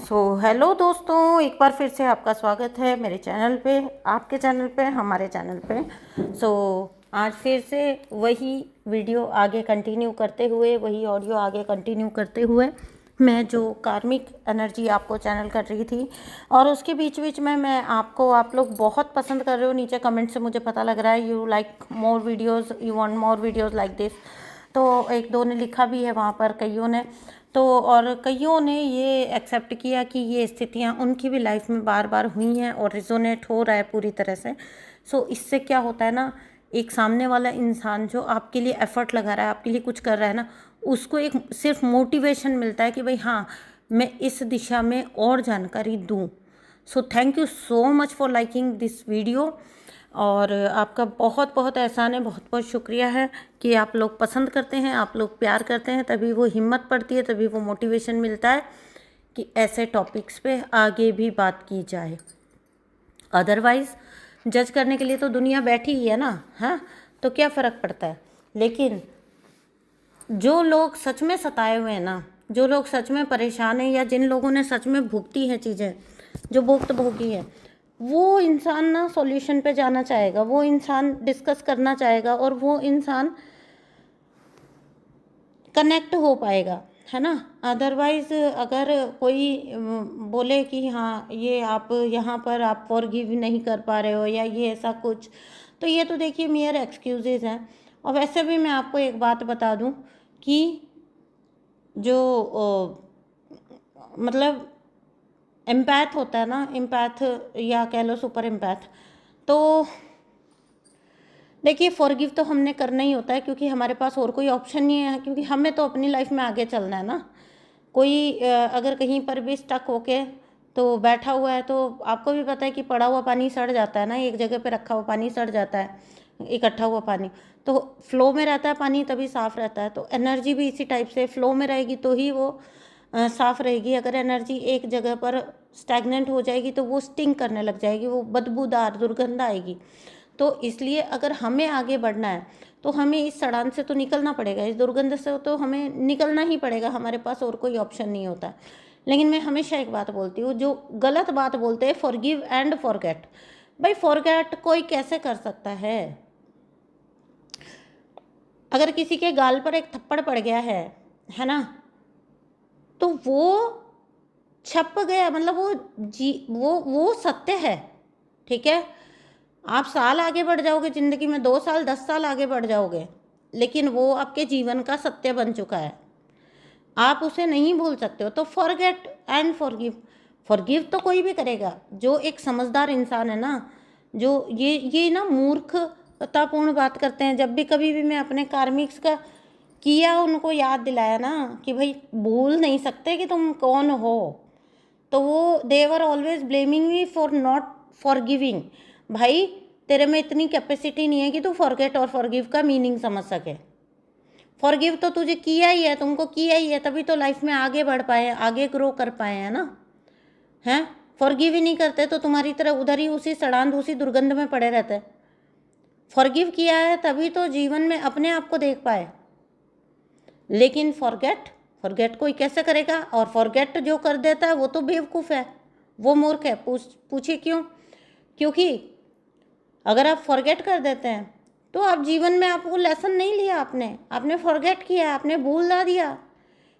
Hello दोस्तों, एक बार फिर से आपका स्वागत है मेरे चैनल पे, आपके चैनल पे, हमारे चैनल पे। आज फिर से वही वीडियो आगे कंटिन्यू करते हुए, वही ऑडियो आगे कंटिन्यू करते हुए, मैं जो कार्मिक एनर्जी आपको चैनल कर रही थी, और उसके बीच बीच में मैं आप लोग बहुत पसंद कर रहे हो। नीचे कमेंट से मुझे पता लग रहा है you like more videos, you want more videos like this. तो एक दो ने लिखा भी है वहाँ पर, कईयों ने तो, और कईयों ने ये एक्सेप्ट किया कि ये स्थितियाँ उनकी भी लाइफ में बार बार हुई हैं और रिजोनेट हो रहा है पूरी तरह से। इससे क्या होता है ना, एक सामने वाला इंसान जो आपके लिए एफर्ट लगा रहा है, आपके लिए कुछ कर रहा है ना, उसको एक सिर्फ मोटिवेशन मिलता है कि भाई हाँ, मैं इस दिशा में और जानकारी दूँ। Thank you so much for liking this video. और आपका बहुत बहुत एहसान है, बहुत बहुत शुक्रिया है कि आप लोग पसंद करते हैं, आप लोग प्यार करते हैं, तभी वो हिम्मत पड़ती है, तभी वो मोटिवेशन मिलता है कि ऐसे टॉपिक्स पे आगे भी बात की जाए। अदरवाइज़ जज करने के लिए तो दुनिया बैठी ही है ना, हाँ, तो क्या फ़र्क पड़ता है। लेकिन जो लोग सच में सताए हुए हैं ना, जो लोग सच में परेशान हैं, या जिन लोगों ने सच में भुगती हैं चीज़ें, जो भुगती है, वो इंसान ना सॉल्यूशन पे जाना चाहेगा, वो इंसान डिस्कस करना चाहेगा, और वो इंसान कनेक्ट हो पाएगा, है ना। अदरवाइज़ अगर कोई बोले कि हाँ, ये आप यहाँ पर आप फॉरगिव नहीं कर पा रहे हो, या ये ऐसा कुछ, तो ये तो देखिए मेयर एक्सक्यूजेज हैं। और वैसे भी मैं आपको एक बात बता दूँ कि जो मतलब एम्पैथ होता है ना, एम्पैथ या कह लो सुपर एम्पैथ, तो देखिए फॉरगिव तो हमने करना ही होता है, क्योंकि हमारे पास और कोई ऑप्शन नहीं है, क्योंकि हमें तो अपनी लाइफ में आगे चलना है ना। कोई अगर कहीं पर भी स्टक होके तो बैठा हुआ है, तो आपको भी पता है कि पड़ा हुआ पानी सड़ जाता है ना, एक जगह पे रखा हुआ पानी सड़ जाता है, इकट्ठा हुआ पानी तो फ्लो में रहता है, पानी तभी साफ़ रहता है। तो एनर्जी भी इसी टाइप से फ्लो में रहेगी तो ही वो साफ़ रहेगी। अगर एनर्जी एक जगह पर स्टैगनेंट हो जाएगी तो वो स्टिंग करने लग जाएगी, वो बदबूदार दुर्गंध आएगी। तो इसलिए अगर हमें आगे बढ़ना है तो हमें इस सड़ान से तो निकलना पड़ेगा, इस दुर्गंध से तो हमें निकलना ही पड़ेगा, हमारे पास और कोई ऑप्शन नहीं होता। लेकिन मैं हमेशा एक बात बोलती हूँ, जो गलत बात बोलते हैं फॉरगिव एंड फॉरगेट, भाई फॉरगेट कोई कैसे कर सकता है। अगर किसी के गाल पर एक थप्पड़ पड़ गया है ना, तो वो छप गया, मतलब वो सत्य है, ठीक है। आप साल आगे बढ़ जाओगे ज़िंदगी में, 2 साल 10 साल आगे बढ़ जाओगे, लेकिन वो आपके जीवन का सत्य बन चुका है, आप उसे नहीं भूल सकते हो। तो फॉरगेट एंड फॉरगिव, फॉरगिव तो कोई भी करेगा, जो एक समझदार इंसान है ना, जो ये ना मूर्खतापूर्ण बात करते हैं। जब भी कभी भी मैं अपने कार्मिक्स का किया उनको याद दिलाया ना कि भाई भूल नहीं सकते कि तुम कौन हो, तो वो they were always blaming me for not forgiving. भाई तेरे में इतनी कैपेसिटी नहीं है कि तू फॉरगेट और फॉरगिव का मीनिंग समझ सके। फॉरगिव तो तुझे किया ही है, तुमको किया ही है, तभी तो लाइफ में आगे बढ़ पाए, आगे ग्रो कर पाए हैं ना, हैं। फॉरगिव ही नहीं करते तो तुम्हारी तरह उधर ही उसी सड़ांध उसी दुर्गंध में पड़े रहते। फॉरगिव किया है तभी तो जीवन में अपने आप को देख पाए। लेकिन फॉरगेट कोई कैसे करेगा, और फॉरगेट जो कर देता है वो तो बेवकूफ़ है, वो मूर्ख है। पूछिए क्यों? क्योंकि अगर आप फॉरगेट कर देते हैं तो आप जीवन में आपको लेसन नहीं लिया, आपने फॉरगेट किया, आपने भूल दिया।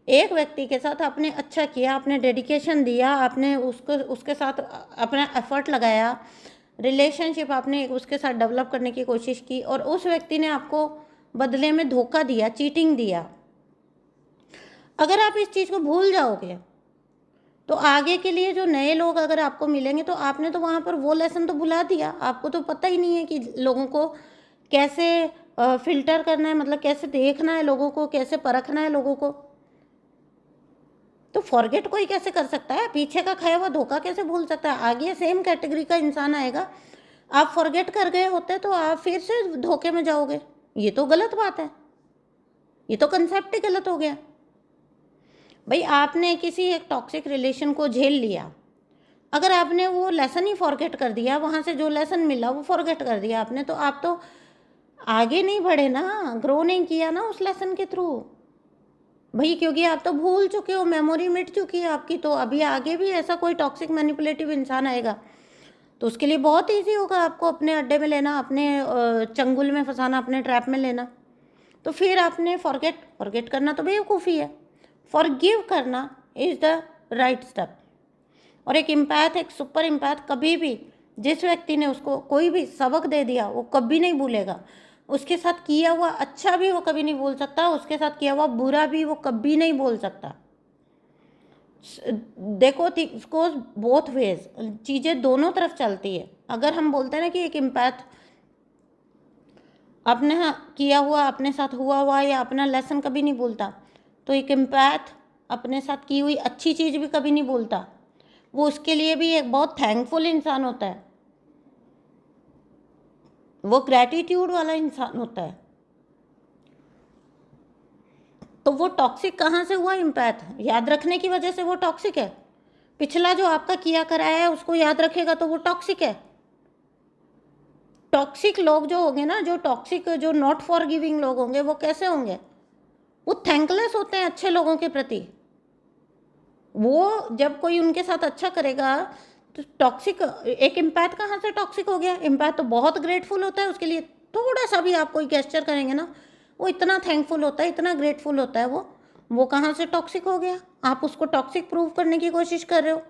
एक व्यक्ति के साथ आपने अच्छा किया, आपने डेडिकेशन दिया, आपने उसके साथ अपना एफर्ट लगाया, रिलेशनशिप आपने उसके साथ डेवलप करने की कोशिश की, और उस व्यक्ति ने आपको बदले में धोखा दिया, चीटिंग दिया। अगर आप इस चीज़ को भूल जाओगे तो आगे के लिए जो नए लोग अगर आपको मिलेंगे, तो आपने तो वहाँ पर वो लेसन तो भुला दिया। आपको तो पता ही नहीं है कि लोगों को कैसे फिल्टर करना है, मतलब कैसे देखना है लोगों को, कैसे परखना है लोगों को। तो फॉरगेट कोई कैसे कर सकता है, पीछे का खाया हुआ धोखा कैसे भूल सकता है। आगे सेम कैटेगरी का इंसान आएगा, आप फॉरगेट कर गए होते तो आप फिर से धोखे में जाओगे। ये तो गलत बात है, ये तो कंसेप्ट ही गलत हो गया। भाई आपने किसी एक टॉक्सिक रिलेशन को झेल लिया, अगर आपने वो लेसन ही फॉरगेट कर दिया, वहाँ से जो लेसन मिला वो फॉरगेट कर दिया आपने, तो आप तो आगे नहीं बढ़े ना, ग्रो नहीं किया ना उस लेसन के थ्रू। भाई, क्योंकि आप तो भूल चुके हो, मेमोरी मिट चुकी है आपकी, तो अभी आगे भी ऐसा कोई टॉक्सिक मैनिपुलेटिव इंसान आएगा तो उसके लिए बहुत ईजी होगा आपको अपने अड्डे में लेना, अपने चंगुल में फंसाना, अपने ट्रैप में लेना। तो फिर आपने फॉरगेट करना तो बेवकूफ़ी है, फॉरगिव करना इज़ द राइट स्टेप। और एक इम्पैथ, एक सुपर इम्पैथ कभी भी, जिस व्यक्ति ने उसको कोई भी सबक दे दिया वो कभी नहीं भूलेगा। उसके साथ किया हुआ अच्छा भी वो कभी नहीं भूल सकता, उसके साथ किया हुआ बुरा भी वो कभी नहीं भूल सकता। देखो, इसको बोथ वेज, चीज़ें दोनों तरफ चलती है। अगर हम बोलते हैं ना कि एक इम्पैथ अपने किया हुआ, अपने साथ हुआ हुआ या अपना लेसन कभी नहीं भूलता, तो एक एम्पैथ अपने साथ की हुई अच्छी चीज़ भी कभी नहीं भूलता। वो उसके लिए भी एक बहुत थैंकफुल इंसान होता है, वो ग्रैटिट्यूड वाला इंसान होता है। तो वो टॉक्सिक कहाँ से हुआ? एम्पैथ याद रखने की वजह से वो टॉक्सिक है। पिछला जो आपका किया कराया है उसको याद रखेगा तो वो टॉक्सिक है। टॉक्सिक लोग जो होंगे ना, जो टॉक्सिक, जो नॉट फॉर गिविंग लोग होंगे, वो कैसे होंगे? वो थैंकलेस होते हैं अच्छे लोगों के प्रति। वो जब कोई उनके साथ अच्छा करेगा तो टॉक्सिक, एक एम्पैथ कहाँ से टॉक्सिक हो गया? एम्पैथ तो बहुत ग्रेटफुल होता है, उसके लिए थोड़ा सा भी आप कोई गेस्चर करेंगे ना, वो इतना थैंकफुल होता है, इतना ग्रेटफुल होता है। वो कहाँ से टॉक्सिक हो गया? आप उसको टॉक्सिक प्रूव करने की कोशिश कर रहे हो।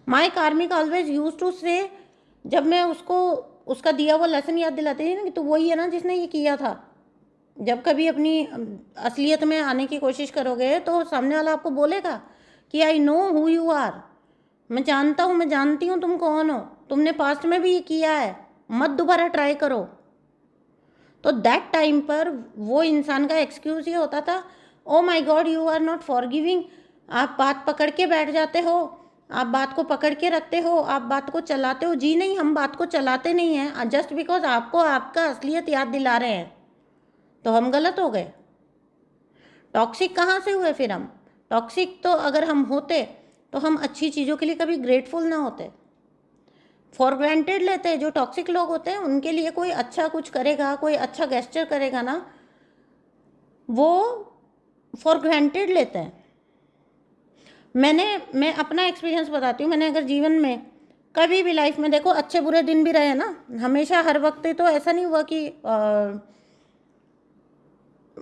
माई कार्मिक ऑलवेज यूज टू से, जब मैं उसको उसका दिया हुआ लेसन याद दिलाती थी ना कि तो वही है ना जिसने ये किया था। जब कभी अपनी असलियत में आने की कोशिश करोगे तो सामने वाला आपको बोलेगा कि I know who you are, मैं जानता हूँ, मैं जानती हूँ तुम कौन हो, तुमने पास्ट में भी ये किया है, मत दोबारा ट्राई करो। तो दैट टाइम पर वो इंसान का एक्सक्यूज़ ये होता था, oh my god you are not forgiving. आप बात पकड़ के बैठ जाते हो, आप बात को पकड़ के रखते हो, आप बात को चलाते हो। जी नहीं, हम बात को चलाते नहीं हैं, जस्ट बिकॉज आपको आपका असलियत याद दिला रहे हैं तो हम गलत हो गए। टॉक्सिक कहाँ से हुए फिर हम? टॉक्सिक तो अगर हम होते तो हम अच्छी चीज़ों के लिए कभी ग्रेटफुल ना होते, फॉर ग्रांटेड लेते हैं। जो टॉक्सिक लोग होते हैं उनके लिए कोई अच्छा कुछ करेगा, कोई अच्छा गेस्चर करेगा ना, वो फॉर ग्रांटेड लेते हैं। मैं अपना एक्सपीरियंस बताती हूँ। मैंने अगर जीवन में कभी भी लाइफ में, देखो अच्छे बुरे दिन भी रहे ना, हमेशा हर वक्त तो ऐसा नहीं हुआ कि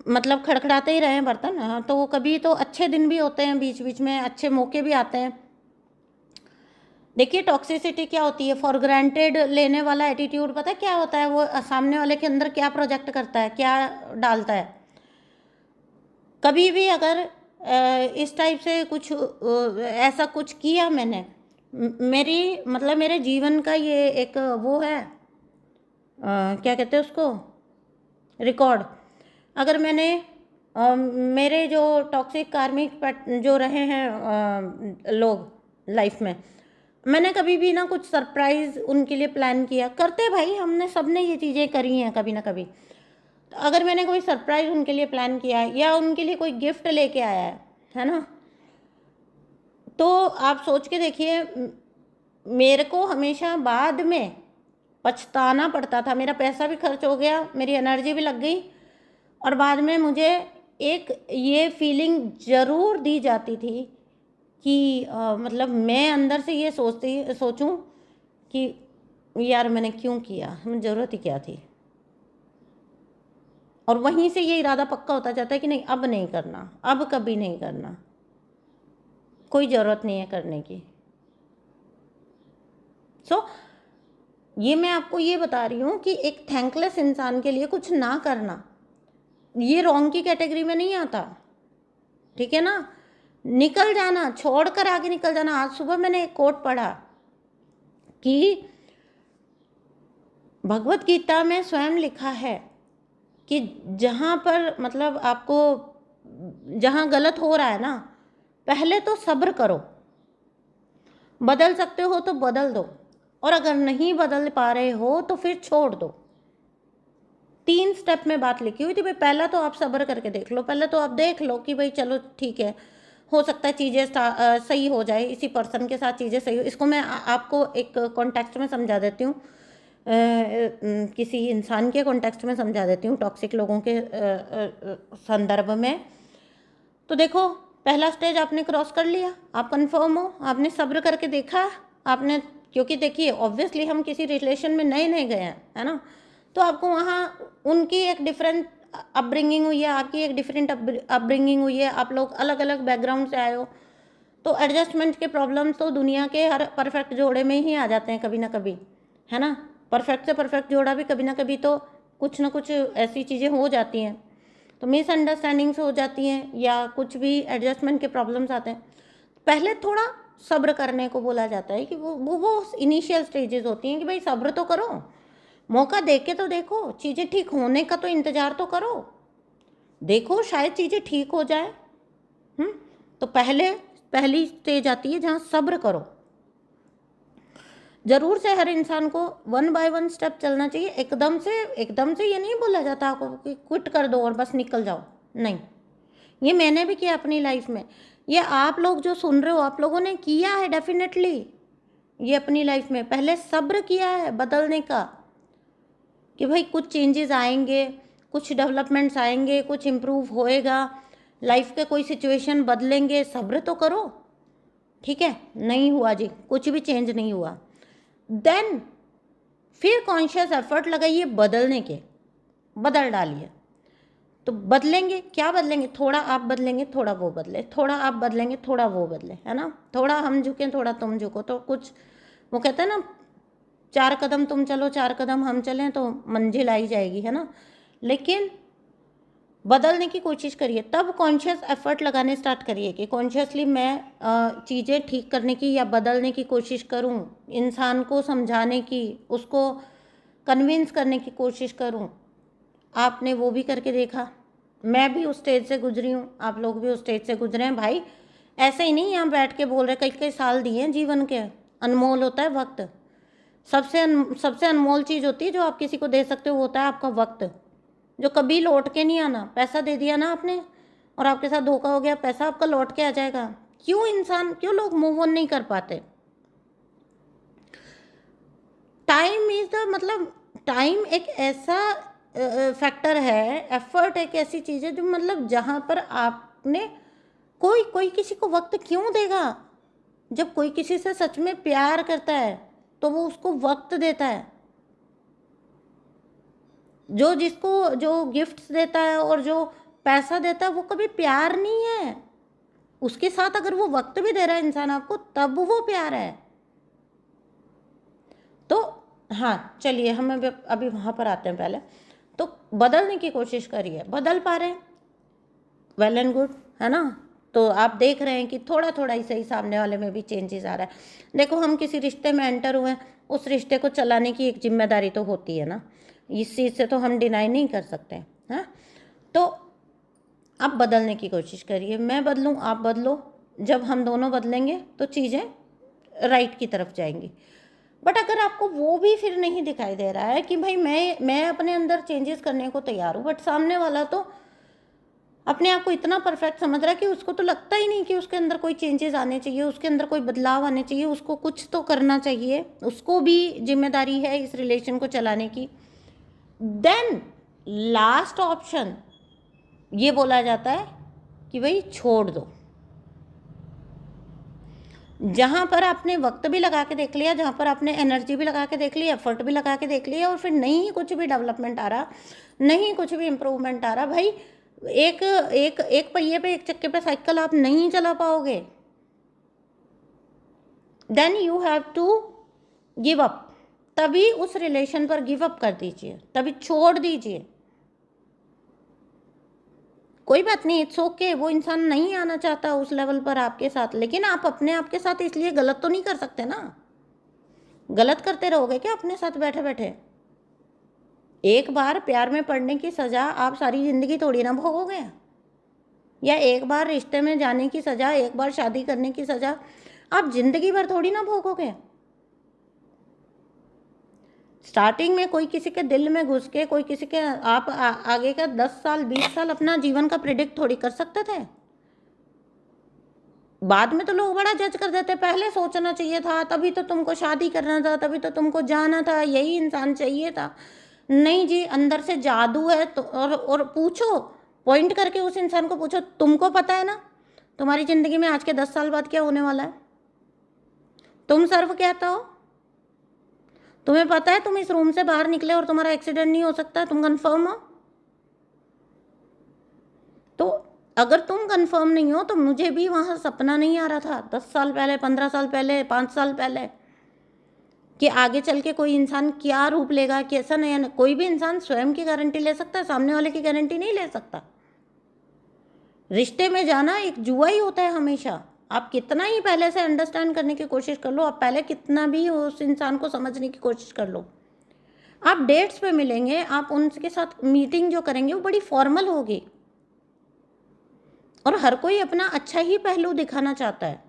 मतलब खड़खड़ाते ही रहे बर्तन। हाँ, तो वो कभी तो अच्छे दिन भी होते हैं, बीच बीच में अच्छे मौके भी आते हैं। देखिए, टॉक्सिसिटी क्या होती है? फॉर ग्रांटेड लेने वाला एटीट्यूड पता है क्या होता है? वो सामने वाले के अंदर क्या प्रोजेक्ट करता है, क्या डालता है। कभी भी अगर इस टाइप से कुछ ऐसा कुछ किया मैंने, मेरी मतलब मेरे जीवन का ये एक वो है, क्या कहते हैं उसको, रिकॉर्ड। अगर मैंने मेरे जो टॉक्सिक कार्मिक जो रहे हैं लोग लाइफ में, मैंने कभी भी ना कुछ सरप्राइज़ उनके लिए प्लान किया, करते भाई हमने सबने ये चीज़ें करी हैं कभी ना कभी। तो अगर मैंने कोई सरप्राइज़ उनके लिए प्लान किया है या उनके लिए कोई गिफ्ट लेके आया है ना, तो आप सोच के देखिए, मेरे को हमेशा बाद में पछताना पड़ता था। मेरा पैसा भी खर्च हो गया, मेरी एनर्जी भी लग गई, और बाद में मुझे एक ये फीलिंग ज़रूर दी जाती थी कि मतलब मैं अंदर से ये सोचूं कि यार मैंने क्यों किया, हमें ज़रूरत ही क्या थी। और वहीं से ये इरादा पक्का होता जाता है कि नहीं, अब नहीं करना, अब कभी नहीं करना, कोई ज़रूरत नहीं है करने की। सो ये मैं आपको ये बता रही हूँ कि एक थैंकलेस इंसान के लिए कुछ ना करना ये रॉन्ग की कैटेगरी में नहीं आता, ठीक है ना। निकल जाना, छोड़कर आगे निकल जाना। आज सुबह मैंने एक कोट पढ़ा कि भगवत गीता में स्वयं लिखा है कि जहाँ पर मतलब आपको जहाँ गलत हो रहा है ना, पहले तो सब्र करो, बदल सकते हो तो बदल दो, और अगर नहीं बदल पा रहे हो तो फिर छोड़ दो। 3 स्टेप में बात लिखी हुई थी भाई। पहला तो आप सब्र करके देख लो, पहले तो आप देख लो कि भाई चलो ठीक है, हो सकता है चीज़ें सही हो जाए, इसी पर्सन के साथ चीज़ें सही हो। इसको मैं आपको एक कॉन्टेक्स्ट में समझा देती हूँ, किसी इंसान के कॉन्टेक्स्ट में समझा देती हूँ, टॉक्सिक लोगों के संदर्भ में। तो देखो, पहला स्टेज आपने क्रॉस कर लिया, आप कंफर्म हो, आपने सब्र करके देखा, आपने, क्योंकि देखिए ऑब्वियसली हम किसी रिलेशन में नए नए गए हैं, है ना, तो आपको वहाँ उनकी एक डिफरेंट अपब्रिंगिंग हुई है, आपकी एक डिफरेंट अपब्रिंगिंग हुई है, आप लोग अलग अलग बैकग्राउंड से आए हो, तो एडजस्टमेंट के प्रॉब्लम्स तो दुनिया के हर परफेक्ट जोड़े में ही आ जाते हैं कभी ना कभी, है ना। परफेक्ट से परफेक्ट जोड़ा भी कभी ना कभी तो कुछ ना कुछ ऐसी चीज़ें हो जाती हैं, तो मिसअंडरस्टैंडिंग्स हो जाती हैं या कुछ भी एडजस्टमेंट के प्रॉब्लम्स आते हैं। पहले थोड़ा सब्र करने को बोला जाता है कि वो इनिशियल स्टेजेस होती हैं कि भाई सब्र तो करो, मौका दे के तो देखो, चीज़ें ठीक होने का तो इंतज़ार तो करो, देखो शायद चीज़ें ठीक हो जाए। तो पहली स्टेज आती है जहाँ सब्र करो। जरूर से हर इंसान को 1 बाय 1 स्टेप चलना चाहिए, एकदम से ये नहीं बोला जाता आपको कि क्विट कर दो और बस निकल जाओ, नहीं। ये मैंने भी किया अपनी लाइफ में, ये आप लोग जो सुन रहे हो आप लोगों ने किया है डेफिनेटली ये अपनी लाइफ में। पहले सब्र किया है बदलने का कि भाई कुछ चेंजेस आएंगे, कुछ डेवलपमेंट्स आएंगे, कुछ इम्प्रूव होएगा, लाइफ के कोई सिचुएशन बदलेंगे, सब्र तो करो, ठीक है। नहीं हुआ जी, कुछ भी चेंज नहीं हुआ, देन फिर कॉन्शियस एफर्ट लगाइए बदलने के, बदल डालिए। तो बदलेंगे, क्या बदलेंगे, थोड़ा आप बदलेंगे थोड़ा वो बदले, थोड़ा आप बदलेंगे थोड़ा वो बदले, है ना। थोड़ा हम झुकें थोड़ा तुम झुको, तो कुछ वो कहते हैं ना 4 कदम तुम चलो 4 कदम हम चलें तो मंजिल आई जाएगी, है ना। लेकिन बदलने की कोशिश करिए, तब कॉन्शियस एफर्ट लगाने स्टार्ट करिए कि कॉन्शियसली मैं चीज़ें ठीक करने की या बदलने की कोशिश करूं, इंसान को समझाने की, उसको कन्विंस करने की कोशिश करूं। आपने वो भी करके देखा, मैं भी उस स्टेज से गुजरी हूँ, आप लोग भी उस स्टेज से गुजरे हैं भाई। ऐसे ही नहीं यहाँ बैठ के बोल रहे, कई कई साल दिए हैं जीवन के, अनमोल होता है वक्त। सबसे अनमोल चीज़ होती है जो आप किसी को दे सकते हो, वो होता है आपका वक्त, जो कभी लौट के नहीं आना। पैसा दे दिया ना आपने और आपके साथ धोखा हो गया, पैसा आपका लौट के आ जाएगा। क्यों लोग मूव ऑन नहीं कर पाते? टाइम इज द, मतलब टाइम एक ऐसा फैक्टर है, एफर्ट एक ऐसी चीज़ है जो मतलब जहाँ पर आपने कोई किसी को वक्त क्यों देगा? जब कोई किसी से सच में प्यार करता है तो वो उसको वक्त देता है। जो गिफ्ट्स देता है और जो पैसा देता है वो कभी प्यार नहीं है, उसके साथ अगर वो वक्त भी दे रहा है इंसान आपको, तब वो प्यार है। तो हाँ चलिए, हम अभी वहाँ पर आते हैं। पहले तो बदलने की कोशिश करिए, बदल पा रहे हैं वेल एंड गुड, है ना। तो आप देख रहे हैं कि थोड़ा थोड़ा ही सही सामने वाले में भी चेंजेस आ रहा है। देखो, हम किसी रिश्ते में एंटर हुए हैं, उस रिश्ते को चलाने की एक जिम्मेदारी तो होती है ना, इस चीज़ से तो हम डिनाई नहीं कर सकते हैं। तो आप बदलने की कोशिश करिए, मैं बदलूं आप बदलो, जब हम दोनों बदलेंगे तो चीज़ें राइट की तरफ जाएंगी। बट अगर आपको वो भी फिर नहीं दिखाई दे रहा है कि भाई मैं अपने अंदर चेंजेस करने को तैयार हूँ, बट सामने वाला तो अपने आप को इतना परफेक्ट समझ रहा है कि उसको तो लगता ही नहीं कि उसके अंदर कोई चेंजेस आने चाहिए, उसके अंदर कोई बदलाव आने चाहिए, उसको कुछ तो करना चाहिए, उसको भी जिम्मेदारी है इस रिलेशन को चलाने की, देन लास्ट ऑप्शन ये बोला जाता है कि भाई छोड़ दो। जहाँ पर आपने वक्त भी लगा के देख लिया, जहाँ पर आपने एनर्जी भी लगा के देख ली, एफर्ट भी लगा के देख लिया, और फिर नहीं कुछ भी डेवलपमेंट आ रहा, नहीं कुछ भी इम्प्रूवमेंट आ रहा, भाई एक पहिए पे, एक चक्के पे साइकिल आप नहीं चला पाओगे। Then you have to give up, तभी उस रिलेशन पर गिव अप कर दीजिए, तभी छोड़ दीजिए। कोई बात नहीं, इट्स ओके, वो इंसान नहीं आना चाहता उस लेवल पर आपके साथ, लेकिन आप अपने आप के साथ इसलिए गलत तो नहीं कर सकते ना। गलत करते रहोगे क्या अपने साथ बैठे बैठे? एक बार प्यार में पड़ने की सज़ा आप सारी ज़िंदगी थोड़ी ना भोगोगे, या एक बार रिश्ते में जाने की सज़ा, एक बार शादी करने की सज़ा आप ज़िंदगी भर थोड़ी ना भोगोगे। स्टार्टिंग में कोई किसी के दिल में घुस के, कोई किसी के आप आगे का 10 साल 20 साल अपना जीवन का प्रिडिक्ट थोड़ी कर सकते थे। बाद में तो लोग बड़ा जज कर देते, पहले सोचना चाहिए था, तभी तो तुमको शादी करना था, तभी तो तुमको जाना था, यही इंसान चाहिए था। नहीं जी, अंदर से जादू है तो, और पूछो पॉइंट करके उस इंसान को पूछो, तुमको पता है ना तुम्हारी ज़िंदगी में आज के 10 साल बाद क्या होने वाला है? तुम सर्व कहता हो, तुम्हें पता है तुम इस रूम से बाहर निकले और तुम्हारा एक्सीडेंट नहीं हो सकता? तुम कंफर्म हो? तो अगर तुम कंफर्म नहीं हो तो मुझे भी वहाँ सपना नहीं आ रहा था 10 साल पहले, 15 साल पहले, 5 साल पहले, कि आगे चल के कोई इंसान क्या रूप लेगा, कैसा नया। कोई भी इंसान स्वयं की गारंटी ले सकता है, सामने वाले की गारंटी नहीं ले सकता। रिश्ते में जाना एक जुआ ही होता है हमेशा। आप कितना ही पहले से अंडरस्टैंड करने की कोशिश कर लो, आप पहले कितना भी उस इंसान को समझने की कोशिश कर लो, आप डेट्स पे मिलेंगे, आप उनके साथ मीटिंग जो करेंगे वो बड़ी फॉर्मल होगी और हर कोई अपना अच्छा ही पहलू दिखाना चाहता है।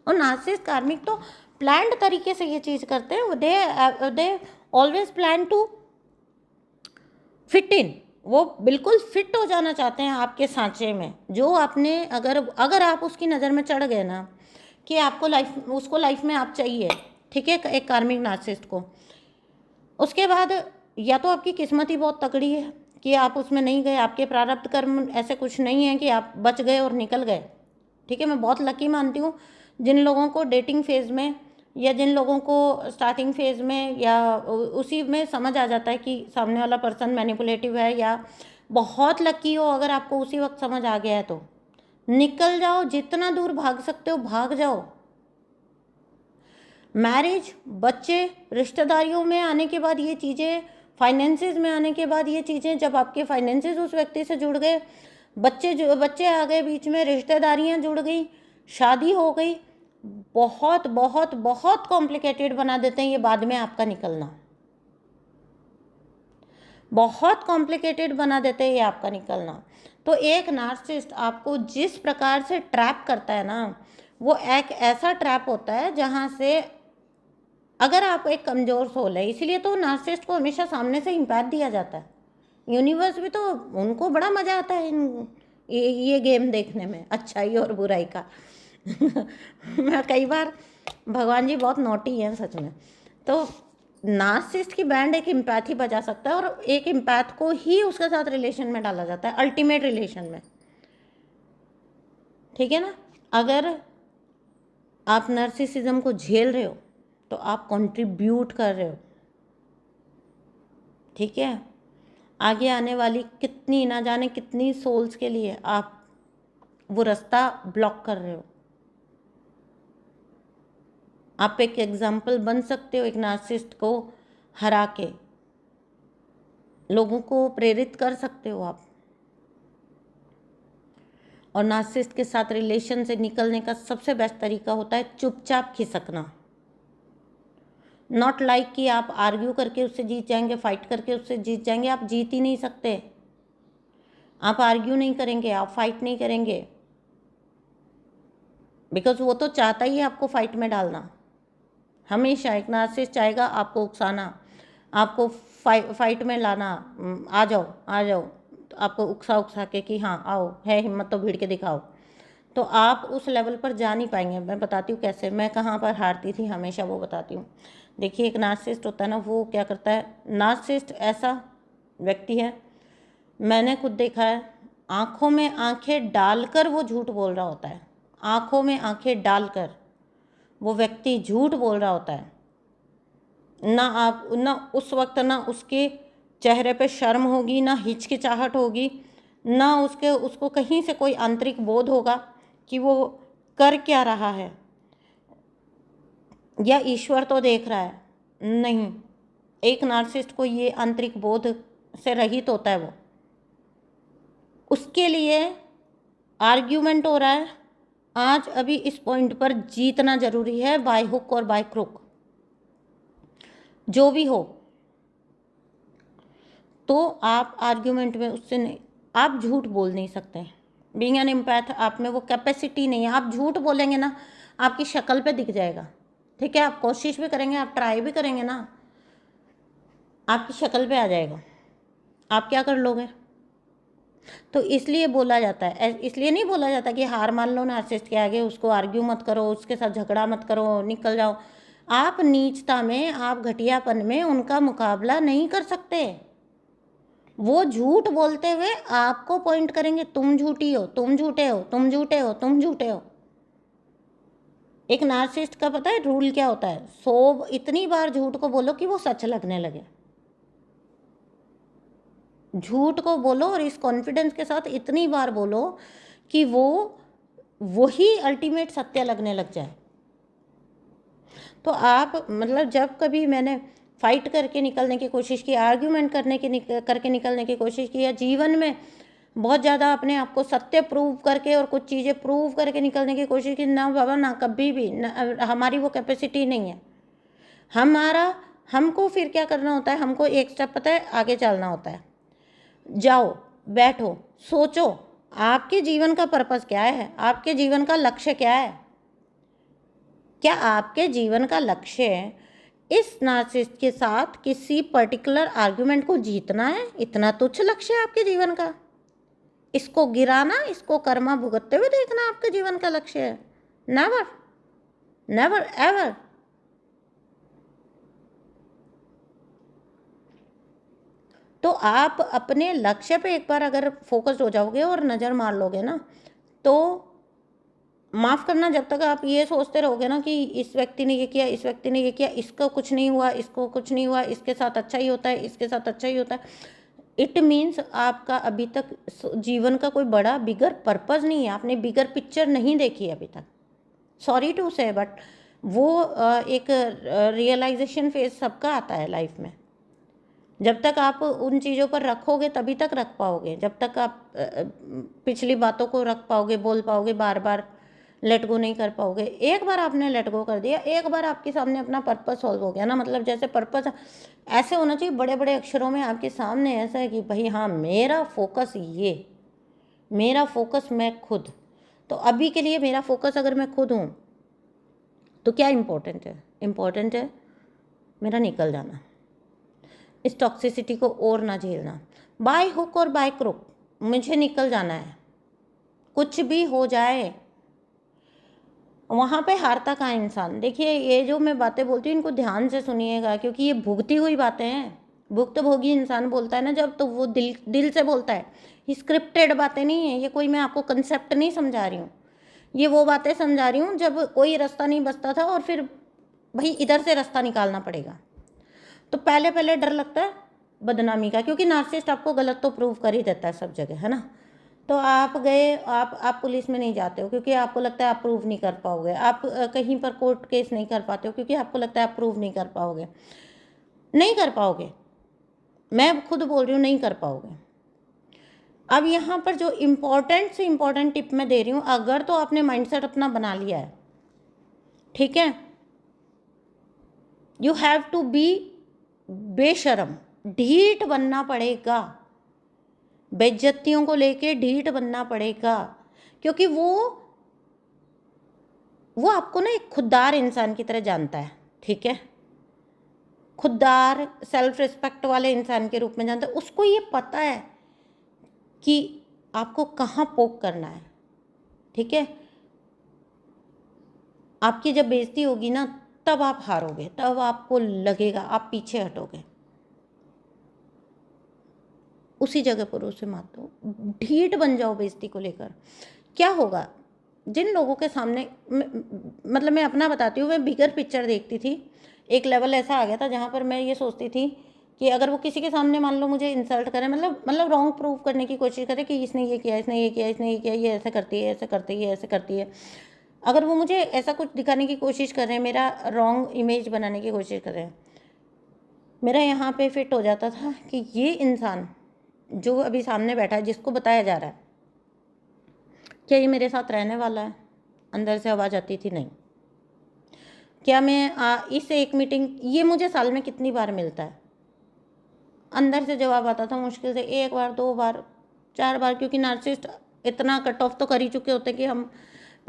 और नार्सिसिस्ट कार्मिक तो प्लान्ड तरीके से ये चीज़ करते हैं। They always plan to fit in. वो बिल्कुल फिट हो जाना चाहते हैं आपके सांचे में। जो आपने अगर आप उसकी नज़र में चढ़ गए ना कि आपको उसको लाइफ में आप चाहिए, ठीक है, एक कार्मिक नार्सिसिस्ट को, उसके बाद या तो आपकी किस्मत ही बहुत तगड़ी है कि आप उसमें नहीं गए, आपके प्रारब्ध कर्म ऐसे कुछ नहीं है कि आप बच गए और निकल गए, ठीक है। मैं बहुत लकी मानती हूँ जिन लोगों को डेटिंग फेज़ में या जिन लोगों को स्टार्टिंग फेज़ में या उसी में समझ आ जाता है कि सामने वाला पर्सन मैनिपुलेटिव है, या बहुत लकी हो अगर आपको उसी वक्त समझ आ गया है तो निकल जाओ, जितना दूर भाग सकते हो भाग जाओ। मैरिज, बच्चे, रिश्तेदारियों में आने के बाद ये चीज़ें, फाइनेंसेस में आने के बाद ये चीज़ें, जब आपके फाइनेंसेस उस व्यक्ति से जुड़ गए, बच्चे आ गए बीच में, रिश्तेदारियाँ जुड़ गई, शादी हो गई, बहुत बहुत बहुत कॉम्प्लिकेटेड बना देते हैं ये बाद में आपका निकलना। बहुत कॉम्प्लिकेटेड बना देते हैं ये आपका निकलना। तो एक नार्सिसिस्ट आपको जिस प्रकार से ट्रैप करता है ना, वो एक ऐसा ट्रैप होता है जहाँ से अगर आप एक कमज़ोर सोल है, इसीलिए तो नार्सिसिस्ट को हमेशा सामने से इम्पैथ दिया जाता है। यूनिवर्स भी तो उनको बड़ा मज़ा आता है ये गेम देखने में, अच्छाई और बुराई का। मैं कई बार, भगवान जी बहुत नोटी हैं सच में। तो नार्सिसिस्ट की बैंड एक इम्पैथी बजा सकता है और एक इम्पैथ को ही उसके साथ रिलेशन में डाला जाता है, अल्टीमेट रिलेशन में, ठीक है ना। अगर आप नार्सिसिज्म को झेल रहे हो तो आप कंट्रीब्यूट कर रहे हो, ठीक है। आगे आने वाली कितनी ना जाने कितनी सोल्स के लिए आप वो रास्ता ब्लॉक कर रहे हो। आप एक एग्जाम्पल बन सकते हो, एक नार्सिसिस्ट को हरा के लोगों को प्रेरित कर सकते हो आप। और नार्सिसिस्ट के साथ रिलेशन से निकलने का सबसे बेस्ट तरीका होता है चुपचाप खिसकना। नॉट लाइक कि आप आर्ग्यू करके उससे जीत जाएंगे, फाइट करके उससे जीत जाएंगे। आप जीत ही नहीं सकते। आप आर्ग्यू नहीं करेंगे, आप फाइट नहीं करेंगे, बिकॉज वो तो चाहता ही है आपको फाइट में डालना। हमेशा एक नार्सिसिस्ट चाहेगा आपको उकसाना, आपको फाइट में लाना, आ जाओ आ जाओ, आपको उकसा के कि हाँ आओ, है हिम्मत तो भीड़ के दिखाओ। तो आप उस लेवल पर जा नहीं पाएंगे। मैं बताती हूँ कैसे, मैं कहाँ पर हारती थी हमेशा वो बताती हूँ। देखिए, एक नार्सिसिस्ट होता है ना, वो क्या करता है, नार्सिसिस्ट ऐसा व्यक्ति है, मैंने खुद देखा है, आँखों में आँखें डालकर वो झूठ बोल रहा होता है। आँखों में आँखें डालकर वो व्यक्ति झूठ बोल रहा होता है। ना उस वक्त ना उसके चेहरे पे शर्म होगी, ना हिचकिचाहट होगी, ना उसको कहीं से कोई आंतरिक बोध होगा कि वो कर क्या रहा है या ईश्वर तो देख रहा है। नहीं, एक नार्सिसिस्ट को ये आंतरिक बोध से रहित होता है। वो उसके लिए आर्ग्यूमेंट हो रहा है, आज अभी इस पॉइंट पर जीतना जरूरी है, बाय हुक और बाय क्रुक, जो भी हो। तो आप आर्ग्यूमेंट में उससे नहीं, आप झूठ बोल नहीं सकते। बीइंग एन एम्पैथ आप में वो कैपेसिटी नहीं है। आप झूठ बोलेंगे ना, आपकी शक्ल पे दिख जाएगा, ठीक है। आप कोशिश भी करेंगे, आप ट्राई भी करेंगे ना, आपकी शक्ल पे आ जाएगा। आप क्या कर लोगे? तो इसलिए बोला जाता है, इसलिए नहीं बोला जाता कि हार मान लो नार्सिसिस्ट के आगे, उसको आर्ग्यू मत करो, उसके साथ झगड़ा मत करो, निकल जाओ। आप नीचता में, आप घटियापन में उनका मुकाबला नहीं कर सकते। वो झूठ बोलते हुए आपको पॉइंट करेंगे, तुम झूठी हो, तुम झूठे हो, तुम झूठे हो, तुम झूठे हो। एक नार्सिसिस्ट का पता है रूल क्या होता है? 100 इतनी बार झूठ को बोलो कि वो सच लगने लगे। झूठ को बोलो और इस कॉन्फिडेंस के साथ इतनी बार बोलो कि वो वही अल्टीमेट सत्य लगने लग जाए। तो आप मतलब जब कभी मैंने फाइट करके निकलने की कोशिश की, आर्ग्यूमेंट करके निकलने की कोशिश की, या जीवन में बहुत ज़्यादा अपने आप को सत्य प्रूव करके और कुछ चीज़ें प्रूव करके निकलने की कोशिश की, ना बाबा ना, कभी भी हमारी वो कैपेसिटी नहीं है। हमको फिर क्या करना होता है? हमको एक स्टेप पता है आगे चलना होता है। जाओ, बैठो, सोचो, आपके जीवन का पर्पस क्या है? आपके जीवन का लक्ष्य क्या है? क्या आपके जीवन का लक्ष्य इस नार्सिसिस्ट के साथ किसी पर्टिकुलर आर्ग्यूमेंट को जीतना है? इतना तुच्छ लक्ष्य है आपके जीवन का? इसको गिराना, इसको कर्मा भुगतते हुए देखना आपके जीवन का लक्ष्य है? Never, never ever. तो आप अपने लक्ष्य पे एक बार अगर फोकस्ड हो जाओगे और नज़र मार लोगे ना, तो माफ़ करना, जब तक आप ये सोचते रहोगे ना कि इस व्यक्ति ने ये किया, इस व्यक्ति ने ये किया, इसको कुछ नहीं हुआ, इसको कुछ नहीं हुआ, इसके साथ अच्छा ही होता है, इसके साथ अच्छा ही होता है, इट मीन्स आपका अभी तक जीवन का कोई बड़ा बिगर पर्पज़ नहीं है। आपने बिगर पिक्चर नहीं देखी अभी तक। सॉरी टू से, बट वो एक रियलाइजेशन फेज सबका आता है लाइफ में। जब तक आप उन चीज़ों पर रखोगे तभी तक रख पाओगे, जब तक आप पिछली बातों को रख पाओगे, बोल पाओगे, बार बार लेट गो नहीं कर पाओगे। एक बार आपने लेट गो कर दिया, एक बार आपके सामने अपना पर्पस सॉल्व हो गया ना, मतलब जैसे पर्पस ऐसे होना चाहिए बड़े बड़े अक्षरों में आपके सामने, ऐसा है कि भाई हाँ, मेरा फोकस ये, मेरा फोकस मैं खुद। तो अभी के लिए मेरा फोकस अगर मैं खुद हूँ तो क्या इम्पोर्टेंट है? इम्पोर्टेंट है मेरा निकल जाना, इस टॉक्सिसिटी को और ना झेलना, बाय हुक और बाय क्रुक मुझे निकल जाना है। कुछ भी हो जाए, वहाँ पे हारता कहाँ इंसान। देखिए, ये जो मैं बातें बोलती हूँ इनको ध्यान से सुनिएगा, क्योंकि ये भुगती हुई बातें हैं। भुक्तभोगी इंसान बोलता है ना जब, तो वो दिल से बोलता है। ये स्क्रिप्टेड बातें नहीं है, ये कोई मैं आपको कंसेप्ट नहीं समझा रही हूँ। ये वो बातें समझा रही हूँ जब कोई रास्ता नहीं बचता था और फिर भाई इधर से रास्ता निकालना पड़ेगा, तो पहले पहले डर लगता है बदनामी का, क्योंकि नार्सिसिस्ट आपको गलत तो प्रूव कर ही देता है सब जगह, है ना। तो आप गए, आप पुलिस में नहीं जाते हो क्योंकि आपको लगता है आप प्रूव नहीं कर पाओगे। आप कहीं पर कोर्ट केस नहीं कर पाते हो क्योंकि आपको लगता है आप प्रूव नहीं कर पाओगे। नहीं कर पाओगे, मैं खुद बोल रही हूँ, नहीं कर पाओगे। अब यहाँ पर जो इम्पोर्टेंट से इम्पोर्टेंट टिप मैं दे रही हूँ, अगर तो आपने माइंडसेट अपना बना लिया है, ठीक है, यू हैव टू बी बेशरम, ढीठ बनना पड़ेगा, बेइज्जतियों को लेके ढीठ बनना पड़ेगा, क्योंकि वो आपको ना एक खुददार इंसान की तरह जानता है, ठीक है, खुददार सेल्फ रिस्पेक्ट वाले इंसान के रूप में जानता है। उसको ये पता है कि आपको कहाँ पोक करना है, ठीक है। आपकी जब बेइज्जती होगी ना, तब आप हारोगे, तब आपको लगेगा आप पीछे हटोगे, उसी जगह पर उसे मात दो, ढीठ बन जाओ बेइज्जती को लेकर। क्या होगा जिन लोगों के सामने, मतलब मैं अपना बताती हूँ, मैं बिगर पिक्चर देखती थी। एक लेवल ऐसा आ गया था जहाँ पर मैं ये सोचती थी कि अगर वो किसी के सामने मान लो मुझे इंसल्ट करे, मतलब रॉन्ग प्रूव करने की कोशिश करे कि इसने ये किया, इसने ये किया, इसने ये किया, ये ऐसे करती है, ऐसे करती है, ऐसे करती है, अगर वो मुझे ऐसा कुछ दिखाने की कोशिश कर रहे हैं, मेरा रॉन्ग इमेज बनाने की कोशिश कर रहे हैं, मेरा यहाँ पे फिट हो जाता था कि ये इंसान जो अभी सामने बैठा है, जिसको बताया जा रहा है, क्या ये मेरे साथ रहने वाला है? अंदर से आवाज़ आती थी, नहीं। क्या मैं इस एक मीटिंग, ये मुझे साल में कितनी बार मिलता है? अंदर से जवाब आता था मुश्किल से 1 बार, 2 बार, 4 बार, क्योंकि नार्सिसिस्ट इतना कट ऑफ तो कर ही चुके होते हैं कि हम,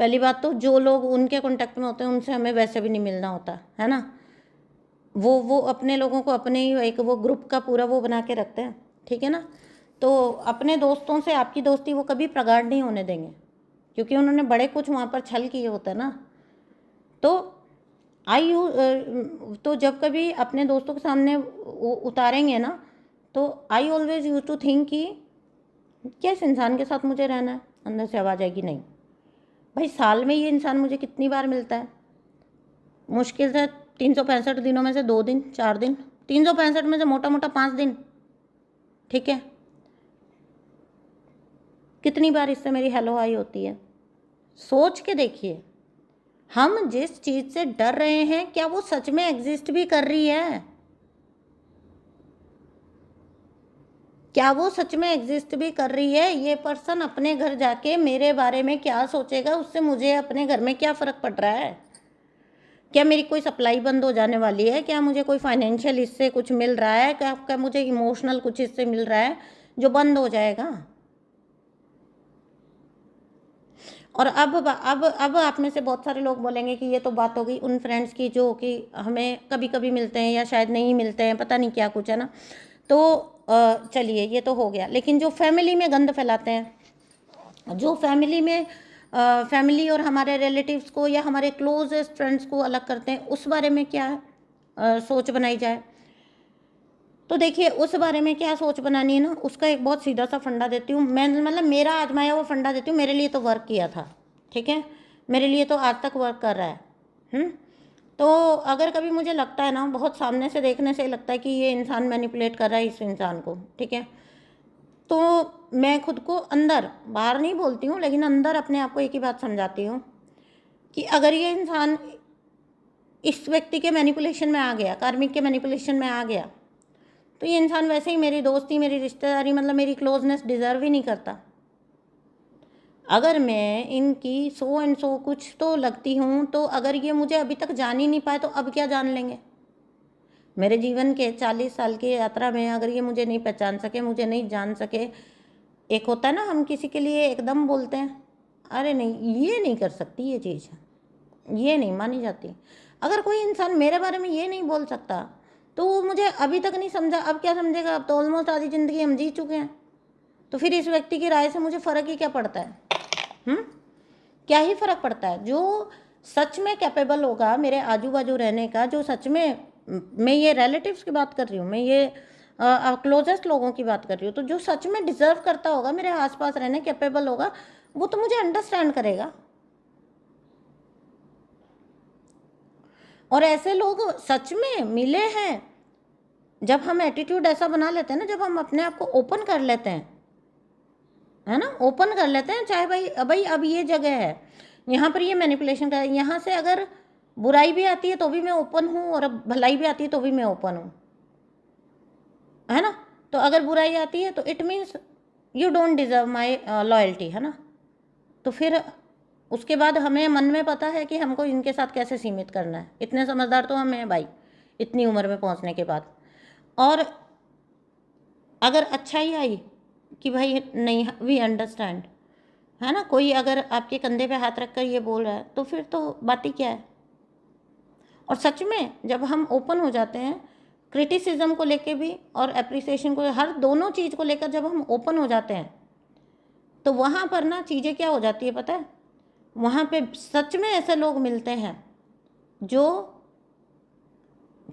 पहली बात तो जो लोग उनके कॉन्टेक्ट में होते हैं उनसे हमें वैसे भी नहीं मिलना होता है ना। वो अपने लोगों को अपने ही एक वो ग्रुप का पूरा वो बना के रखते हैं, ठीक है ना। तो अपने दोस्तों से आपकी दोस्ती वो कभी प्रगाढ़ नहीं होने देंगे, क्योंकि उन्होंने बड़े कुछ वहाँ पर छल किए होते हैं ना। तो तो जब कभी अपने दोस्तों के सामने उतारेंगे ना, तो I always use to think कि क्या इस इंसान के साथ मुझे रहना है। अंदर से आवाज़ आएगी नहीं भाई, साल में ये इंसान मुझे कितनी बार मिलता है, मुश्किल से 365 दिनों में से 2 दिन 4 दिन, 365 में से मोटा मोटा 5 दिन, ठीक है। कितनी बार इससे मेरी हेलो हाई होती है। सोच के देखिए, हम जिस चीज़ से डर रहे हैं क्या वो सच में एग्जिस्ट भी कर रही है? क्या वो सच में एग्जिस्ट भी कर रही है? ये पर्सन अपने घर जाके मेरे बारे में क्या सोचेगा, उससे मुझे अपने घर में क्या फ़र्क पड़ रहा है? क्या मेरी कोई सप्लाई बंद हो जाने वाली है? क्या मुझे कोई फाइनेंशियल इससे कुछ मिल रहा है? क्या मुझे इमोशनल कुछ इससे मिल रहा है जो बंद हो जाएगा? और अब आप में से बहुत सारे लोग बोलेंगे कि ये तो बात हो गई उन फ्रेंड्स की जो कि हमें कभी कभी मिलते हैं या शायद नहीं मिलते हैं, पता नहीं क्या कुछ है ना। तो चलिए ये तो हो गया, लेकिन जो फैमिली में गंद फैलाते हैं, जो फैमिली और हमारे रिलेटिव्स को या हमारे क्लोजेस्ट फ्रेंड्स को अलग करते हैं, उस बारे में क्या सोच बनाई जाए? तो देखिए उस बारे में क्या सोच बनानी है ना, उसका एक बहुत सीधा सा फंडा देती हूँ मैं, मतलब मेरा आजमाया हुआ फंडा देती हूँ। मेरे लिए तो वर्क किया था, ठीक है, मेरे लिए तो आज तक वर्क कर रहा है। तो अगर कभी मुझे लगता है ना, बहुत सामने से देखने से लगता है कि ये इंसान मैनिपुलेट कर रहा है इस इंसान को, ठीक है, तो मैं खुद को अंदर, बाहर नहीं बोलती हूँ, लेकिन अंदर अपने आप को एक ही बात समझाती हूँ कि अगर ये इंसान इस व्यक्ति के मैनिपुलेशन में आ गया, कार्मिक के मैनिपुलेशन में आ गया, तो ये इंसान वैसे ही मेरी दोस्ती, मेरी रिश्तेदारी, मतलब मेरी क्लोजनेस डिज़र्व ही नहीं करता। अगर मैं इनकी सो एंड सो कुछ तो लगती हूँ, तो अगर ये मुझे अभी तक जान ही नहीं पाए तो अब क्या जान लेंगे? मेरे जीवन के 40 साल की यात्रा में अगर ये मुझे नहीं पहचान सके, मुझे नहीं जान सके, एक होता है ना हम किसी के लिए एकदम बोलते हैं अरे नहीं ये नहीं कर सकती, ये चीज़ ये नहीं मानी जाती। अगर कोई इंसान मेरे बारे में ये नहीं बोल सकता तो वो मुझे अभी तक नहीं समझा, अब क्या समझेगा? अब तो ऑलमोस्ट आधी ज़िंदगी हम जी चुके हैं, तो फिर इस व्यक्ति की राय से मुझे फ़र्क ही क्या पड़ता है? क्या ही फ़र्क पड़ता है? जो सच में कैपेबल होगा मेरे आजू बाजू रहने का, जो सच में, मैं ये रिलेटिव्स की बात कर रही हूँ, मैं ये क्लोजेस्ट लोगों की बात कर रही हूँ, तो जो सच में डिज़र्व करता होगा मेरे आसपास रहने, कैपेबल होगा, वो तो मुझे अंडरस्टैंड करेगा। और ऐसे लोग सच में मिले हैं। जब हम एटीट्यूड ऐसा बना लेते हैं ना, जब हम अपने आप को ओपन कर लेते हैं, है ना, ओपन कर लेते हैं, चाहे भाई अब ये जगह है, यहाँ पर ये मैनिपुलेशन कर, यहाँ से अगर बुराई भी आती है तो भी मैं ओपन हूँ, और अब भलाई भी आती है तो भी मैं ओपन हूँ, है ना। तो अगर बुराई आती है तो it means you don't deserve my loyalty, है ना। तो फिर उसके बाद हमें मन में पता है कि हमको इनके साथ कैसे सीमित करना है। इतने समझदार तो हम हैं भाई, इतनी उम्र में पहुंचने के बाद। और अगर अच्छाई आई कि भाई नहीं, वी अंडरस्टैंड, है ना, कोई अगर आपके कंधे पे हाथ रखकर ये बोल रहा है तो फिर तो बात ही क्या है। और सच में जब हम ओपन हो जाते हैं, क्रिटिसिज्म को लेके भी और एप्रिसिएशन को, हर दोनों चीज़ को लेकर जब हम ओपन हो जाते हैं, तो वहाँ पर ना चीज़ें क्या हो जाती है पता है? वहाँ पे सच में ऐसे लोग मिलते हैं जो,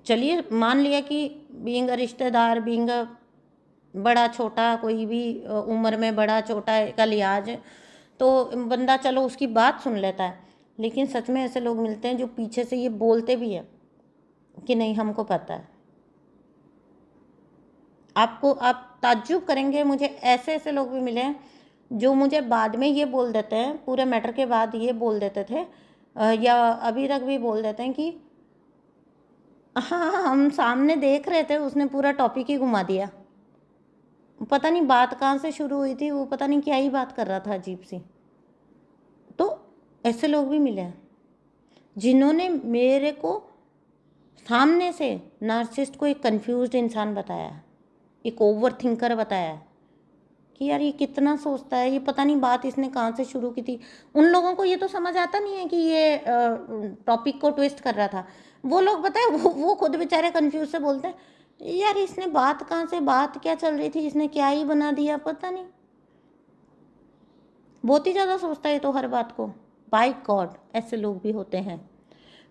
चलिए मान लिया कि बीइंग अ रिश्तेदार, बीइंग अ बड़ा छोटा, कोई भी उम्र में बड़ा छोटा का लिहाज, तो बंदा चलो उसकी बात सुन लेता है, लेकिन सच में ऐसे लोग मिलते हैं जो पीछे से ये बोलते भी है कि नहीं हमको पता है। आप ताज्जुब करेंगे, मुझे ऐसे ऐसे लोग भी मिले हैं जो मुझे बाद में ये बोल देते हैं, पूरे मैटर के बाद ये बोल देते थे, या अभी तक भी बोल देते हैं कि हाँ हम सामने देख रहे थे, उसने पूरा टॉपिक ही घुमा दिया, पता नहीं बात कहाँ से शुरू हुई थी, वो पता नहीं क्या ही बात कर रहा था अजीब सी। तो ऐसे लोग भी मिले हैं जिन्होंने मेरे को सामने से नार्सिसिस्ट को एक कंफ्यूज्ड इंसान बताया, एक ओवर थिंकर बताया कि यार ये कितना सोचता है, ये पता नहीं बात इसने कहाँ से शुरू की थी। उन लोगों को ये तो समझ आता नहीं है कि ये टॉपिक को ट्विस्ट कर रहा था। वो लोग पता है वो खुद बेचारे कंफ्यूज से बोलते हैं यार इसने बात कहाँ से, बात क्या चल रही थी, इसने क्या ही बना दिया, पता नहीं। बहुत ही ज़्यादा सोचता है तो हर बात को। बाय गॉड ऐसे लोग भी होते हैं।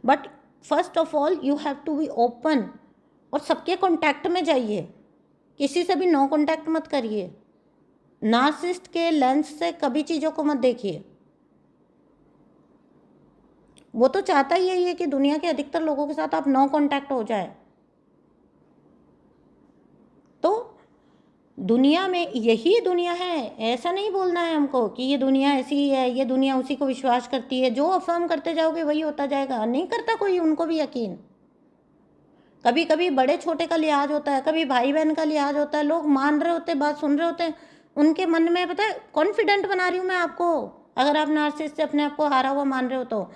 But first of all you have to be open, और सबके कॉन्टैक्ट में जाइए, किसी से भी नो कांटेक्ट मत करिए। नार्सिसिस्ट के लेंस से कभी चीज़ों को मत देखिए। वो तो चाहता ही यही है कि दुनिया के अधिकतर लोगों के साथ आप नो कांटेक्ट हो जाए। तो दुनिया में यही दुनिया है, ऐसा नहीं बोलना है हमको कि ये दुनिया ऐसी ही है, ये दुनिया उसी को विश्वास करती है। जो अफर्म करते जाओगे वही होता जाएगा। नहीं करता कोई, उनको भी यकीन। कभी कभी बड़े छोटे का लिहाज होता है, कभी भाई बहन का लिहाज होता है। लोग मान रहे होते हैं, बात सुन रहे होते हैं, उनके मन में पता है कॉन्फिडेंट बना रही हूँ मैं आपको। अगर आप नार्सिसिस्ट से अपने आप को हारा हुआ मान रहे हो तो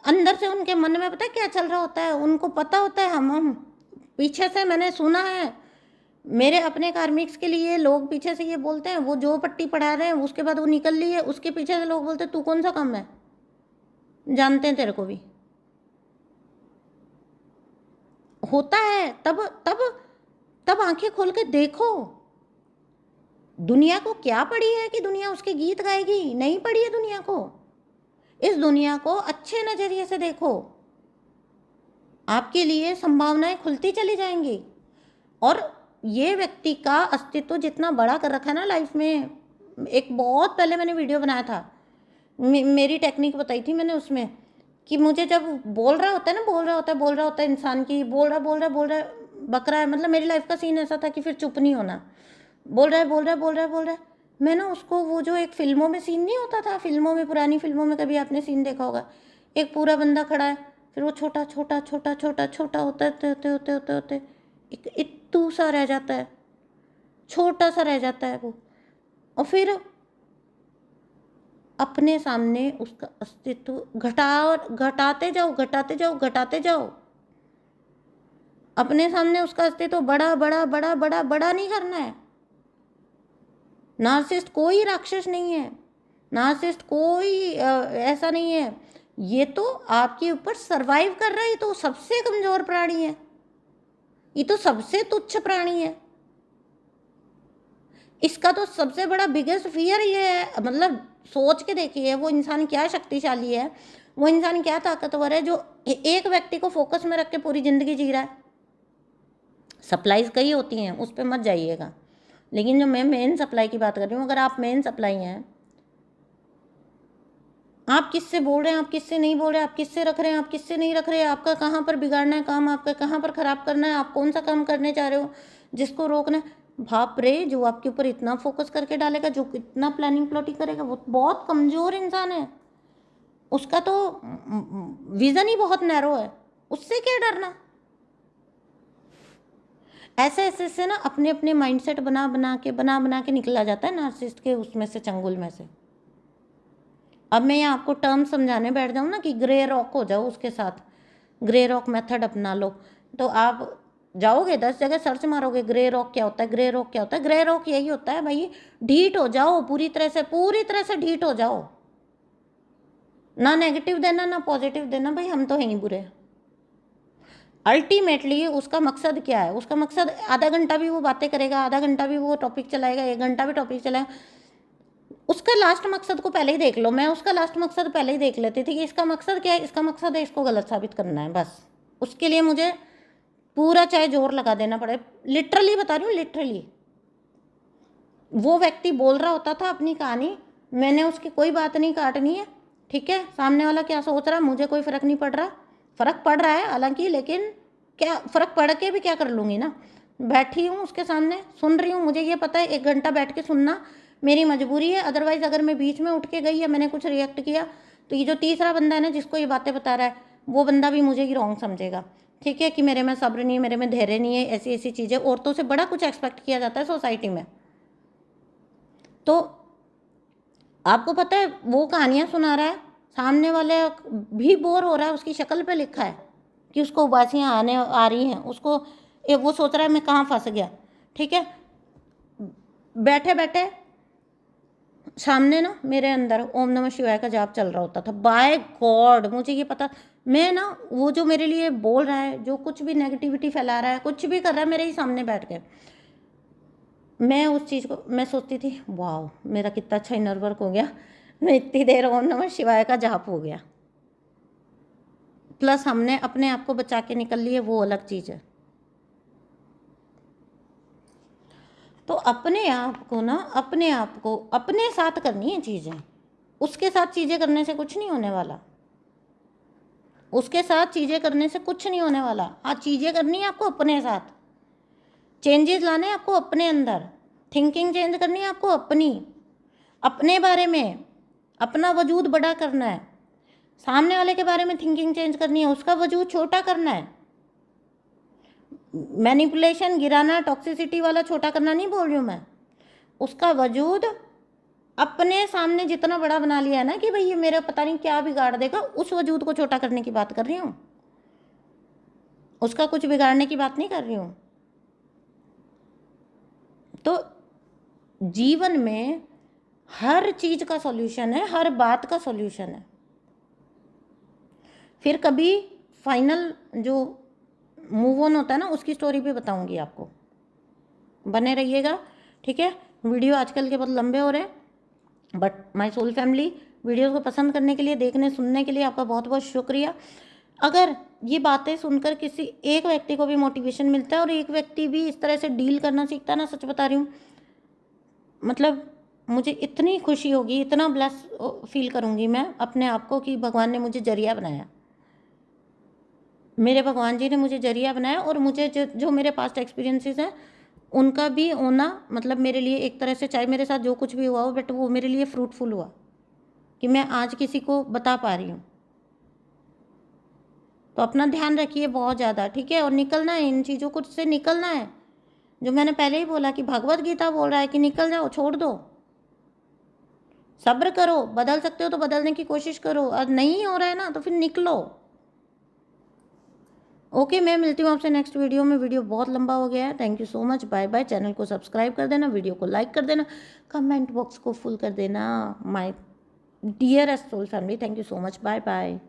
अंदर से उनके मन में पता है क्या चल रहा होता है, उनको पता होता है। हम पीछे से मैंने सुना है, मेरे अपने कार्मिक्स के लिए लोग पीछे से ये बोलते हैं, वो जो पट्टी पढ़ा रहे हैं उसके बाद वो निकल ली है, उसके पीछे से लोग बोलते हैं तू कौन सा कम है, जानते हैं तेरे को भी होता है। तब तब तब आंखें खोल के देखो, दुनिया को क्या पड़ी है कि दुनिया उसके गीत गाएगी? नहीं पड़ी है दुनिया को। इस दुनिया को अच्छे नजरिए से देखो, आपके लिए संभावनाएं खुलती चली जाएंगी। और ये व्यक्ति का अस्तित्व जितना बड़ा कर रखा है ना लाइफ में, एक बहुत पहले मैंने वीडियो बनाया था, मेरी टेक्निक बताई थी मैंने उसमें, कि मुझे जब बोल रहा होता है ना, बोल रहा होता है इंसान की, बोल रहा है बक रहा है, मतलब मेरी लाइफ का सीन ऐसा था कि फिर चुप नहीं होना, बोल रहा है। मैं ना उसको, वो जो एक फिल्मों में सीन नहीं होता था, फिल्मों में, पुरानी फिल्मों में कभी आपने सीन देखा होगा, एक पूरा बंदा खड़ा है, फिर वो छोटा छोटा छोटा छोटा छोटा होते एक इत्तू सा रह जाता है, छोटा सा रह जाता है वो, और फिर अपने सामने उसका अस्तित्व घटाते जाओ। अपने सामने उसका अस्तित्व बड़ा बड़ा बड़ा बड़ा बड़ा नहीं करना है। नार्सिसिस्ट कोई राक्षस नहीं है, नार्सिसिस्ट कोई ऐसा नहीं है। ये तो आपके ऊपर सरवाइव कर रहा है, ये तो सबसे कमजोर प्राणी है, ये तो सबसे तुच्छ प्राणी है। इसका तो सबसे बड़ा बिगेस्ट फियर ये है, मतलब सोच के देखिए वो इंसान क्या शक्तिशाली है, वो इंसान क्या ताकतवर है, जो एक व्यक्ति को फोकस में रख के पूरी जिंदगी जी रहा है। सप्लाईज कई होती हैं, उस पर मत जाइएगा, लेकिन जो मैं मेन सप्लाई की बात कर रही हूँ, अगर आप मेन सप्लाई हैं, आप किससे बोल रहे हैं, आप किससे नहीं बोल रहे, आप किससे रख रहे हैं, आप किससे नहीं रख रहे, आपका कहाँ पर बिगाड़ना है काम, आपका कहाँ पर खराब करना है, आप कौन सा काम करने चाह रहे हो जिसको रोकना है, बाप रे, जो आपके ऊपर इतना फोकस करके डालेगा, जो इतना प्लानिंग प्लॉटिंग करेगा, वो बहुत कमजोर इंसान है। उसका तो विजन ही बहुत नैरो है, उससे क्या डरना। ऐसे ऐसे से ना अपने अपने माइंडसेट बना बना के निकला जाता है नार्सिसिस्ट के उसमें से, चंगुल में से। अब मैं यहाँ आपको टर्म समझाने बैठ जाऊँ ना कि ग्रे रॉक हो जाओ उसके साथ, ग्रे रॉक मेथड अपना लो, तो आप जाओगे 10 जगह सर्च मारोगे ग्रे रॉक क्या होता है, ग्रे रॉक क्या होता है। ग्रे रॉक यही होता है भाई, ढीठ हो जाओ, पूरी तरह से ढीठ हो जाओ, ना नेगेटिव देना ना पॉजिटिव देना, भाई हम तो हैं ही बुरे। अल्टीमेटली उसका मकसद क्या है? उसका मकसद आधा घंटा भी वो बातें करेगा, आधा घंटा भी वो टॉपिक चलाएगा, 1 घंटा भी टॉपिक चलाएगा, उसका लास्ट मकसद को पहले ही देख लो। मैं उसका लास्ट मकसद पहले ही देख लेती थी कि इसका मकसद क्या है। इसका मकसद है इसको गलत साबित करना है, बस। उसके लिए मुझे पूरा चाहे जोर लगा देना पड़े, लिटरली बता रही हूँ, लिटरली। वो व्यक्ति बोल रहा होता था अपनी कहानी, मैंने उसकी कोई बात नहीं काटनी है, ठीक है, सामने वाला क्या सोच रहा है मुझे कोई फ़र्क नहीं पड़ रहा। फ़र्क पड़ रहा है हालांकि, लेकिन क्या फ़र्क पड़ के भी क्या कर लूँगी ना, बैठी हूँ उसके सामने, सुन रही हूँ, मुझे ये पता है 1 घंटा बैठ के सुनना मेरी मजबूरी है। अदरवाइज़ अगर मैं बीच में उठ के गई या मैंने कुछ रिएक्ट किया, तो ये जो तीसरा बंदा है ना जिसको ये बातें बता रहा है, वो बंदा भी मुझे ही रॉन्ग समझेगा, ठीक है, कि मेरे में सब्र नहीं है, मेरे में धैर्य नहीं है, ऐसी ऐसी चीज़ें। औरतों से बड़ा कुछ एक्सपेक्ट किया जाता है सोसाइटी में। तो आपको पता है वो कहानियाँ सुना रहा है, सामने वाले भी बोर हो रहा है, उसकी शक्ल पे लिखा है कि उसको उबासियाँ आ रही हैं, उसको वो सोच रहा है मैं कहाँ फंस गया, ठीक है। बैठे बैठे सामने ना मेरे अंदर ओम नमः शिवाय का जाप चल रहा होता था। बाय गॉड मुझे ये पता, मैं ना वो जो मेरे लिए बोल रहा है, जो कुछ भी नेगेटिविटी फैला रहा है, कुछ भी कर रहा है, मेरे ही सामने बैठ के मैं उस चीज़ को मैं सोचती थी, वाह मेरा कितना अच्छा इनर वर्क हो गया, मैं इतनी देर ओम नमः शिवाय का जाप हो गया। प्लस हमने अपने आप को बचा के निकल लिए, वो अलग चीज़ है। अपने आप को ना, अपने आप को अपने साथ करनी है चीज़ें, उसके साथ चीज़ें करने से कुछ नहीं होने वाला, उसके साथ चीज़ें करने से कुछ नहीं होने वाला। आज चीज़ें करनी है आपको अपने साथ, चेंजेस लाने हैं आपको अपने अंदर, थिंकिंग चेंज करनी है आपको अपनी, अपने बारे में, अपना वजूद बड़ा करना है। सामने वाले के बारे में थिंकिंग चेंज करनी है, उसका वजूद छोटा करना है। मैनिपुलेशन, गिराना, टॉक्सिसिटी वाला छोटा करना नहीं बोल रही हूँ मैं, उसका वजूद अपने सामने जितना बड़ा बना लिया है ना कि भाई ये मेरा पता नहीं क्या बिगाड़ देगा, उस वजूद को छोटा करने की बात कर रही हूँ, उसका कुछ बिगाड़ने की बात नहीं कर रही हूँ। तो जीवन में हर चीज़ का सॉल्यूशन है, हर बात का सॉल्यूशन है। फिर कभी फाइनल जो मूव ऑन होता है ना, उसकी स्टोरी भी बताऊंगी आपको, बने रहिएगा, ठीक है। वीडियो आजकल के बहुत लंबे हो रहे हैं, but my soul family, video को पसंद करने के लिए, देखने सुनने के लिए आपका बहुत बहुत शुक्रिया। अगर ये बातें सुनकर किसी एक व्यक्ति को भी मोटिवेशन मिलता है और एक व्यक्ति भी इस तरह से डील करना सीखता है ना, सच बता रही हूँ, मतलब मुझे इतनी खुशी होगी, इतना ब्लेस फील करूँगी मैं अपने आप को कि भगवान ने मुझे जरिया बनाया, मेरे भगवान जी ने मुझे जरिया बनाया। और मुझे जो मेरे पास्ट एक्सपीरियंसेस हैं उनका भी होना, मतलब मेरे लिए एक तरह से, चाहे मेरे साथ जो कुछ भी हुआ हो, बट वो मेरे लिए फ्रूटफुल हुआ कि मैं आज किसी को बता पा रही हूँ। तो अपना ध्यान रखिए बहुत ज़्यादा, ठीक है। और निकलना है, इन चीज़ों को से निकलना है। जो मैंने पहले ही बोला कि भगवत गीता बोल रहा है कि निकल जाओ, छोड़ दो, सब्र करो, बदल सकते हो तो बदलने की कोशिश करो, और नहीं हो रहा है ना तो फिर निकलो। ओके, मैं मिलती हूँ आपसे नेक्स्ट वीडियो में। वीडियो बहुत लंबा हो गया है। Thank you so much, bye bye. Channel को सब्सक्राइब कर देना, वीडियो को लाइक कर देना, कमेंट बॉक्स को फुल कर देना। My dearest soul family, thank you so much, bye bye.